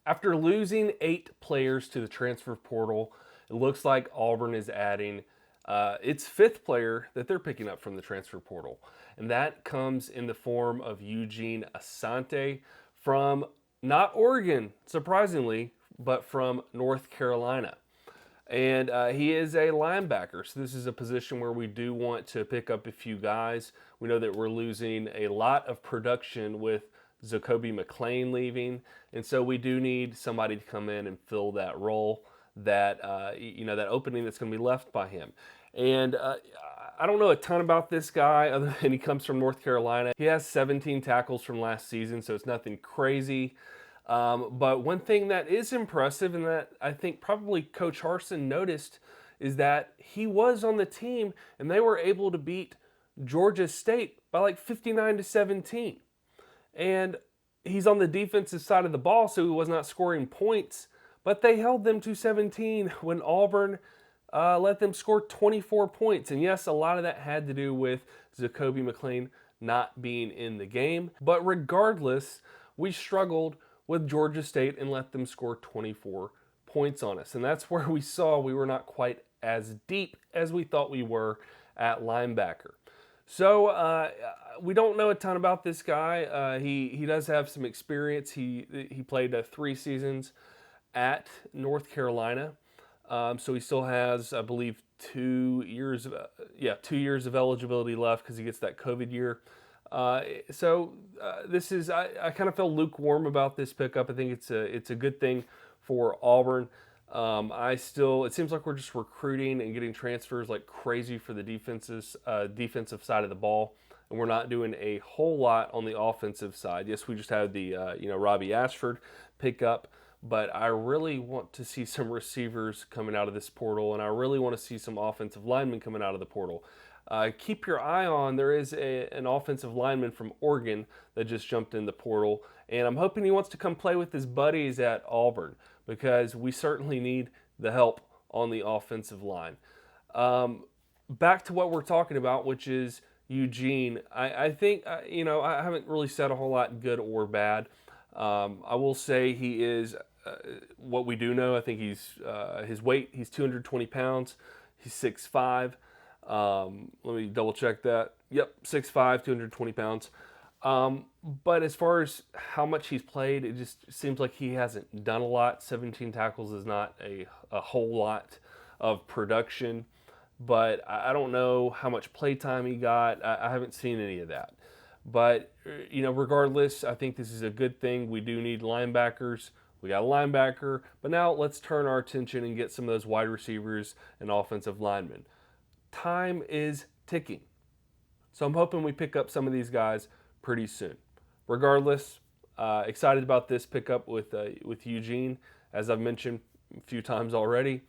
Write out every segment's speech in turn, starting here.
After losing 8 players to the transfer portal, it looks like Auburn is adding its 5th player that they're picking up from the transfer portal. And that comes in the form of Eugene Asante from not Oregon, surprisingly, but from North Carolina. And he is a linebacker, so this is a position where we do want to pick up a few guys. We know that we're losing a lot of production with Jacoby McLean leaving, and so we do need somebody to come in and fill that role, that that opening that's going to be left by him. And I don't know a ton about this guy other than he comes from North Carolina. He has 17 tackles from last season, so it's nothing crazy. But one thing that is impressive, and that I think probably Coach Harsin noticed, is that he was on the team and they were able to beat Georgia State by like 59-17. And he's on the defensive side of the ball, so he was not scoring points, but they held them to 17 when Auburn let them score 24 points. And yes, a lot of that had to do with Jacoby McLean not being in the game. But regardless, we struggled with Georgia State and let them score 24 points on us. And that's where we saw we were not quite as deep as we thought we were at linebacker. So we don't know a ton about this guy. He does have some experience. He played 3 seasons at North Carolina. So he still has, I believe, 2 years of eligibility left because he gets that COVID year. This is, I kind of felt lukewarm about this pickup. I think it's a good thing for Auburn. It seems like we're just recruiting and getting transfers like crazy for the defensive side of the ball, and we're not doing a whole lot on the offensive side. Yes, we just had the Robbie Ashford pickup, but I really want to see some receivers coming out of this portal, and I really want to see some offensive linemen coming out of the portal. Keep your eye on, there is an offensive lineman from Oregon that just jumped in the portal, and I'm hoping he wants to come play with his buddies at Auburn, because we certainly need the help on the offensive line. Back to what we're talking about, which is Eugene. I think, I haven't really said a whole lot good or bad. I will say he is, what we do know, I think his weight, he's 220 pounds, he's 6'5". Let me double check that. Yep, 6'5", 220 pounds. But as far as how much he's played, it just seems like he hasn't done a lot. 17 tackles is not a whole lot of production, but I don't know how much play time he got. I haven't seen any of that. But, regardless, I think this is a good thing. We do need linebackers. We got a linebacker, but now let's turn our attention and get some of those wide receivers and offensive linemen. Time is ticking. So I'm hoping we pick up some of these guys pretty soon. Regardless, excited about this pickup with Eugene, as I've mentioned a few times already.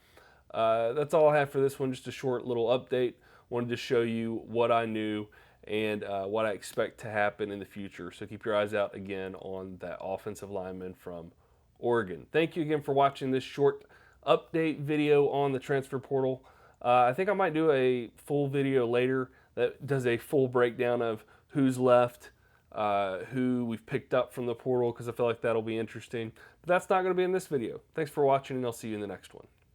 That's all I have for this one, just a short little update. Wanted to show you what I knew and what I expect to happen in the future. So keep your eyes out again on that offensive lineman from Oregon. Thank you again for watching this short update video on the transfer portal. I think I might do a full video later that does a full breakdown of who's left, who we've picked up from the portal, because I feel like that'll be interesting. But that's not going to be in this video. Thanks for watching, and I'll see you in the next one.